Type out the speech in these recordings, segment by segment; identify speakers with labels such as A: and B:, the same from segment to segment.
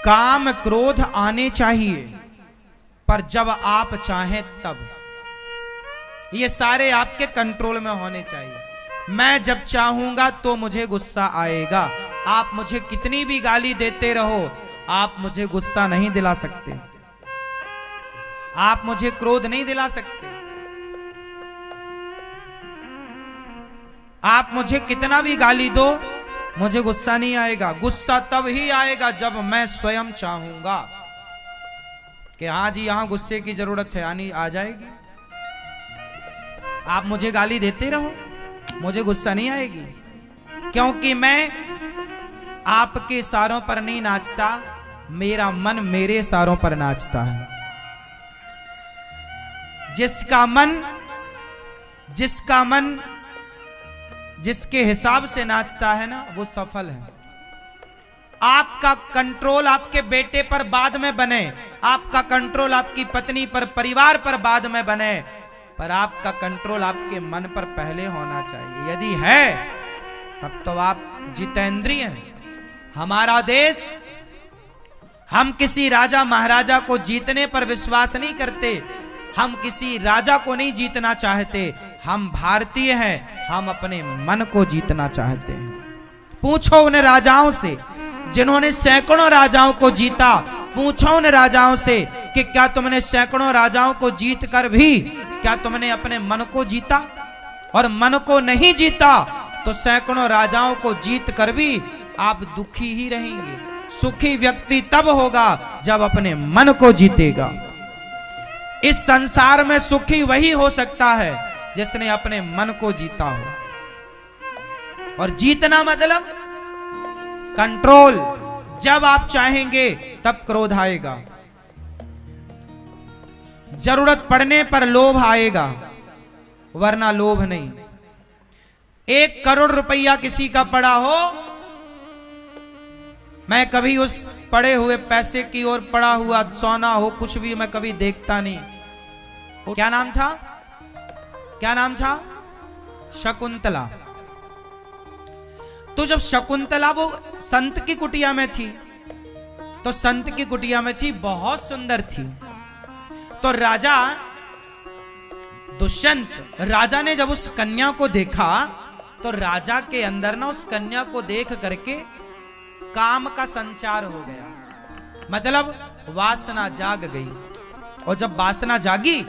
A: काम क्रोध आने चाहिए, पर जब आप चाहें तब। ये सारे आपके कंट्रोल में होने चाहिए। मैं जब चाहूंगा तो मुझे गुस्सा आएगा। आप मुझे कितनी भी गाली देते रहो, आप मुझे गुस्सा नहीं दिला सकते, आप मुझे क्रोध नहीं दिला सकते। आप मुझे कितना भी गाली दो, मुझे गुस्सा नहीं आएगा। गुस्सा तब ही आएगा जब मैं स्वयं चाहूंगा कि हाँ जी यहां गुस्से की जरूरत है, आनी आ जाएगी। आप मुझे गाली देते रहो, मुझे गुस्सा नहीं आएगी, क्योंकि मैं आपके इशारों पर नहीं नाचता, मेरा मन मेरे इशारों पर नाचता है। जिसका मन जिसके हिसाब से नाचता है ना, वो सफल है। आपका कंट्रोल आपके बेटे पर बाद में बने, आपका कंट्रोल आपकी पत्नी पर, परिवार पर बाद में बने, पर आपका कंट्रोल आपके मन पर पहले होना चाहिए। यदि है तब तो आप जितेंद्रिय हैं। हमारा देश, हम किसी राजा महाराजा को जीतने पर विश्वास नहीं करते, हम किसी राजा को नहीं जीतना चाहते। हम भारतीय हैं, हम अपने मन को जीतना चाहते हैं। पूछो उन राजाओं से जिन्होंने सैकड़ों राजाओं को जीता, पूछो उन राजाओं से कि क्या तुमने सैकड़ों राजाओं को जीत कर भी क्या तुमने अपने मन को जीता? और मन को नहीं जीता तो सैकड़ों राजाओं को जीत कर भी आप दुखी ही रहेंगे। सुखी व्यक्ति तब होगा जब अपने मन को जीतेगा। इस संसार में सुखी वही हो सकता है जिसने अपने मन को जीता हो। और जीतना मतलब कंट्रोल। जब आप चाहेंगे तब क्रोध आएगा, जरूरत पड़ने पर लोभ आएगा, वरना लोभ नहीं। 1 करोड़ रुपया किसी का पड़ा हो, मैं कभी उस पड़े हुए पैसे की ओर, पड़ा हुआ सोना हो, कुछ भी मैं कभी देखता नहीं। क्या नाम था? क्या नाम था? शकुंतला। तो जब शकुंतला वो संत की कुटिया में थी, तो संत की कुटिया में थी, बहुत सुंदर थी। तो राजा दुष्यंत, राजा ने जब उस कन्या को देखा तो राजा के अंदर ना उस कन्या को देख करके काम का संचार हो गया, मतलब वासना जाग गई। और जब वासना जागी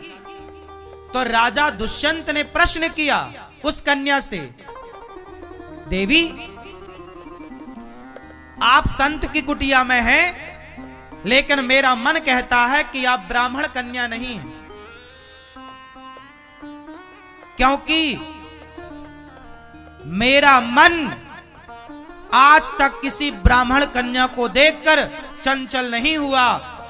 A: तो राजा दुष्यंत ने प्रश्न किया उस कन्या से, देवी आप संत की कुटिया में हैं, लेकिन मेरा मन कहता है कि आप ब्राह्मण कन्या नहीं हैं, क्योंकि मेरा मन आज तक किसी ब्राह्मण कन्या को देखकर चंचल नहीं हुआ,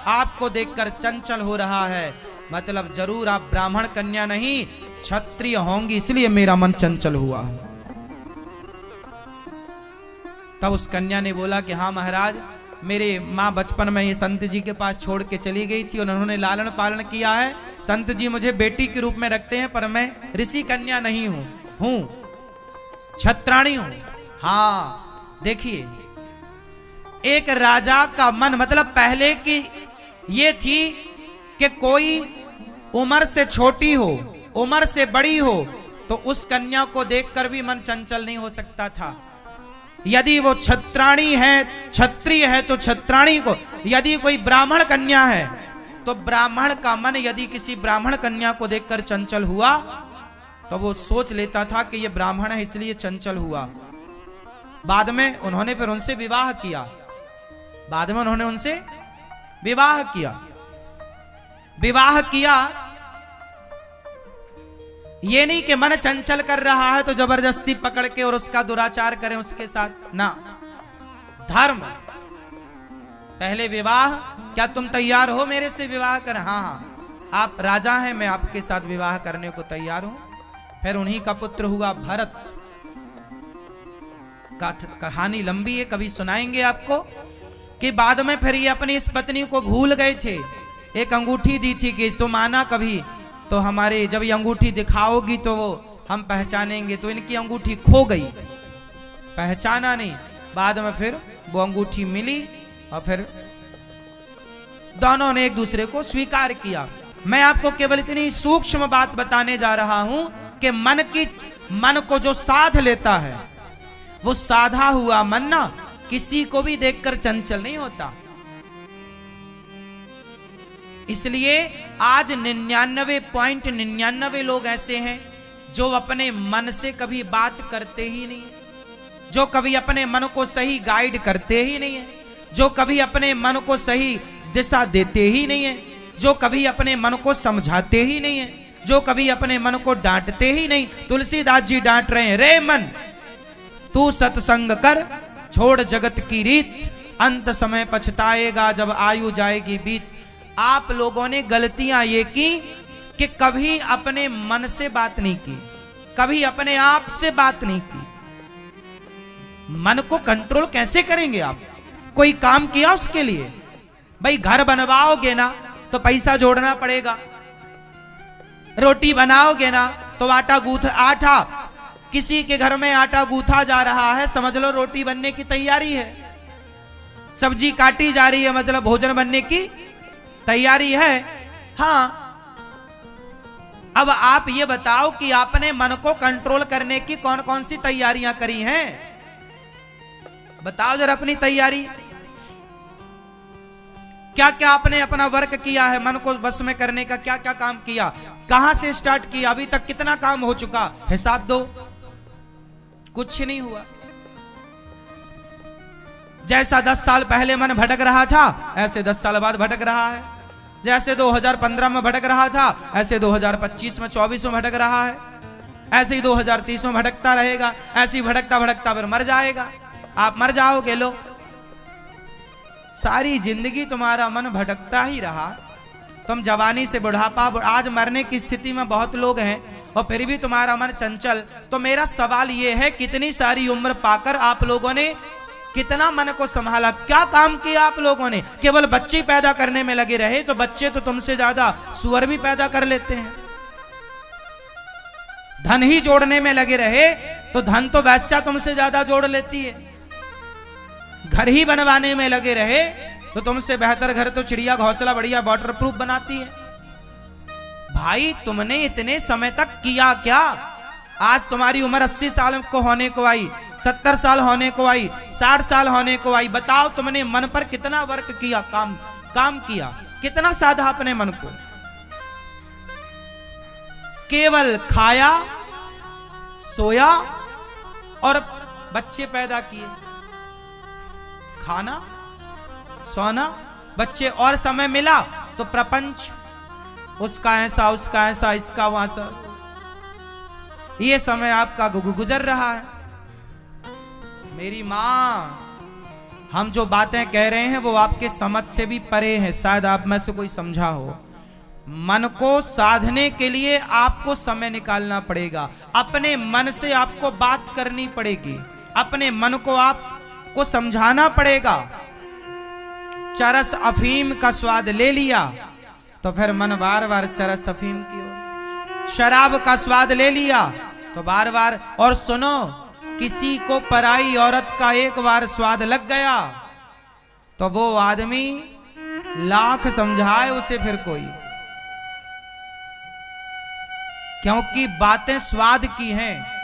A: आपको देखकर चंचल हो रहा है। मतलब जरूर आप ब्राह्मण कन्या नहीं, क्षत्रिय होंगी, इसलिए मेरा मन चंचल हुआ है। तब उस कन्या ने बोला कि हाँ महाराज, मेरे माँ बचपन में ये संत जी के पास छोड़ के चली गई थी और उन्होंने लालन पालन किया है। संत जी मुझे बेटी के रूप में रखते हैं, पर मैं ऋषि कन्या नहीं हूं, क्षत्राणी हूं। हाँ देखिए, एक राजा का मन, मतलब पहले की ये थी कि कोई उम्र से छोटी हो, उम्र से बड़ी हो, तो उस कन्या को देखकर भी मन चंचल नहीं हो सकता था। यदि वो क्षत्राणी है, क्षत्रिय है तो क्षत्राणी को, यदि कोई ब्राह्मण कन्या है तो ब्राह्मण का मन यदि किसी ब्राह्मण कन्या को देखकर चंचल हुआ तो वो सोच लेता था कि ये ब्राह्मण है इसलिए चंचल हुआ। बाद में उन्होंने फिर उनसे विवाह किया, बाद में उन्होंने उनसे विवाह किया। विवाह किया ये नहीं कि मन चंचल कर रहा है तो जबरदस्ती पकड़ के और उसका दुराचार करें उसके साथ, ना। धर्म, पहले विवाह, क्या तुम तैयार हो मेरे से विवाह कर? हाँ हाँ, आप राजा हैं, मैं आपके साथ विवाह करने को तैयार हूं। फिर उन्हीं का पुत्र हुआ भरत। कहानी लंबी है, कभी सुनाएंगे आपको, कि बाद में फिर ये अपनी इस पत्नी को भूल गए थे। एक अंगूठी दी थी कि तुम आना कभी तो हमारे, जब ये अंगूठी दिखाओगी तो वो हम पहचानेंगे, तो इनकी अंगूठी खो गई, पहचाना नहीं। बाद में फिर वो अंगूठी मिली और फिर दोनों ने एक दूसरे को स्वीकार किया। मैं आपको केवल इतनी सूक्ष्म बात बताने जा रहा हूं कि मन को जो साध लेता है, वो साधा हुआ मन ना किसी को भी देखकर चंचल नहीं होता। इसलिए आज 99.99 लोग ऐसे हैं जो अपने मन से कभी बात करते ही नहीं है, जो कभी अपने मन को सही गाइड करते ही नहीं है, जो कभी अपने मन को सही दिशा देते ही नहीं है, जो कभी अपने मन को समझाते ही नहीं है, जो कभी अपने मन को डांटते ही नहीं। तुलसीदास जी डांट रहे हैं, रे मन तू सत्संग कर, छोड़ जगत की रीत, अंत समय पछताएगा जब आयु जाएगी बीत। आप लोगों ने गलतियां ये की कि कभी अपने मन से बात नहीं की, कभी अपने आप से बात नहीं की। मन को कंट्रोल कैसे करेंगे आप? कोई काम किया उसके लिए? भाई घर बनवाओगे ना तो पैसा जोड़ना पड़ेगा, रोटी बनाओगे ना तो आटा किसी के घर में आटा गूथा जा रहा है, समझ लो रोटी बनने की तैयारी है। सब्जी काटी जा रही है, मतलब भोजन बनने की तैयारी है। हाँ, अब आप ये बताओ कि आपने मन को कंट्रोल करने की कौन कौन सी तैयारियां करी हैं? बताओ जरा अपनी तैयारी, क्या क्या आपने अपना वर्क किया है, मन को बस में करने का क्या क्या काम किया, कहां से स्टार्ट किया, अभी तक कितना काम हो चुका, हिसाब दो। कुछ नहीं हुआ। जैसा 10 साल पहले मन भटक रहा था, ऐसे 10 साल बाद भटक रहा है। जैसे 2015 में भटक रहा था, ऐसे 2025 में 24 में भटक रहा है। ऐसे ही 2030 में भटकता रहेगा। ऐसे ही भटकता भटकता फिर मर जाएगा। आप मर जाओगे। लो, सारी जिंदगी तुम्हारा मन भटकता ही रहा। तुम जवानी से बुढ़ापा, आज मरने की स्थिति में बहुत लोग हैं और फिर भी तुम्हारा मन चंचल। तो मेरा सवाल यह है, कितनी सारी उम्र पाकर आप लोगों ने कितना मन को संभाला, क्या काम किया आप लोगों ने? केवल बच्चे पैदा करने में लगे रहे तो बच्चे तो तुमसे ज्यादा सुअर भी पैदा कर लेते हैं। धन ही जोड़ने में लगे रहे तो धन तो वैश्या तुमसे ज्यादा जोड़ लेती है। घर ही बनवाने में लगे रहे तो तुमसे बेहतर घर तो चिड़िया घोंसला बढ़िया वाटर प्रूफ बनाती है। भाई तुमने इतने समय तक किया क्या? आज तुम्हारी उम्र 80 साल को होने को आई, 70 साल होने को आई, 60 साल होने को आई। बताओ तुमने मन पर कितना वर्क किया, काम किया, कितना साधा अपने मन को? केवल खाया, सोया और बच्चे पैदा किए। खाना, सोना, बच्चे, और समय मिला तो प्रपंच, उसका ऐसा, उसका ऐसा, इसका वैसा। ये समय आपका गुजर रहा है। मेरी मां, हम जो बातें कह रहे हैं वो आपके समझ से भी परे हैं, शायद आप में से कोई समझा हो। मन को साधने के लिए आपको समय निकालना पड़ेगा। अपने मन से आपको बात करनी पड़ेगी, अपने मन को आपको समझाना पड़ेगा। चरस अफीम का स्वाद ले लिया तो फिर मन बार बार चरस अफीम की ओर। शराब का स्वाद ले लिया तो बार बार। और सुनो, किसी को पराई औरत का एक बार स्वाद लग गया तो वो आदमी लाख समझाए उसे फिर कोई, क्योंकि बातें स्वाद की हैं।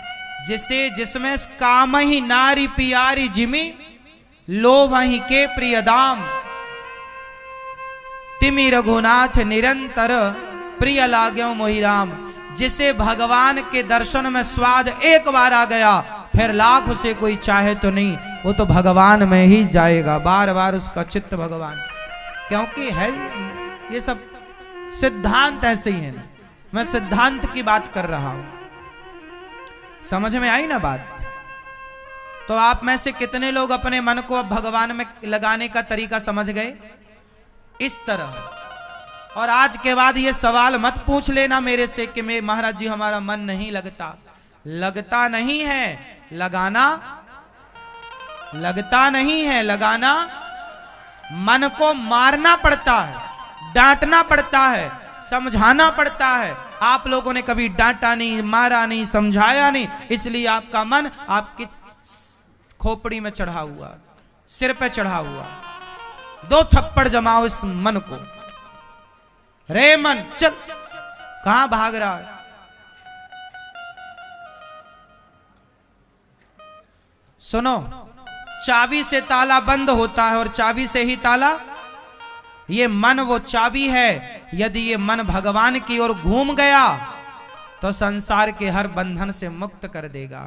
A: जिसमें काम ही नारी पियारी जिमी, लोभ ही के प्रिय दाम, तिमि रघुनाथ निरंतर प्रिय लाग्यो मोहि राम। जिसे भगवान के दर्शन में स्वाद एक बार आ गया फिर लाख उसे कोई चाहे तो नहीं, वो तो भगवान में ही जाएगा, बार बार उसका चित्त भगवान। क्योंकि है ये सब सिद्धांत ऐसे ही है ना, मैं सिद्धांत की बात कर रहा हूं। समझ में आई ना बात? तो आप में से कितने लोग अपने मन को अब भगवान में लगाने का तरीका समझ गए? इस तरह। और आज के बाद ये सवाल मत पूछ लेना मेरे से कि मैं महाराज जी हमारा मन नहीं लगता। लगता नहीं है, लगाना लगता नहीं है, लगाना। मन को मारना पड़ता है, डांटना पड़ता है, समझाना पड़ता है। आप लोगों ने कभी डांटा नहीं, मारा नहीं, समझाया नहीं, इसलिए आपका मन आपकी खोपड़ी में चढ़ा हुआ, सिर पे चढ़ा हुआ। 2 थप्पड़ जमाओ इस मन को। रे मन चल, कहां भाग रहा है? सुनो, चाबी से ताला बंद होता है और चाबी से ही ताला। ये मन वो चाबी है। यदि ये मन भगवान की ओर घूम गया तो संसार के हर बंधन से मुक्त कर देगा।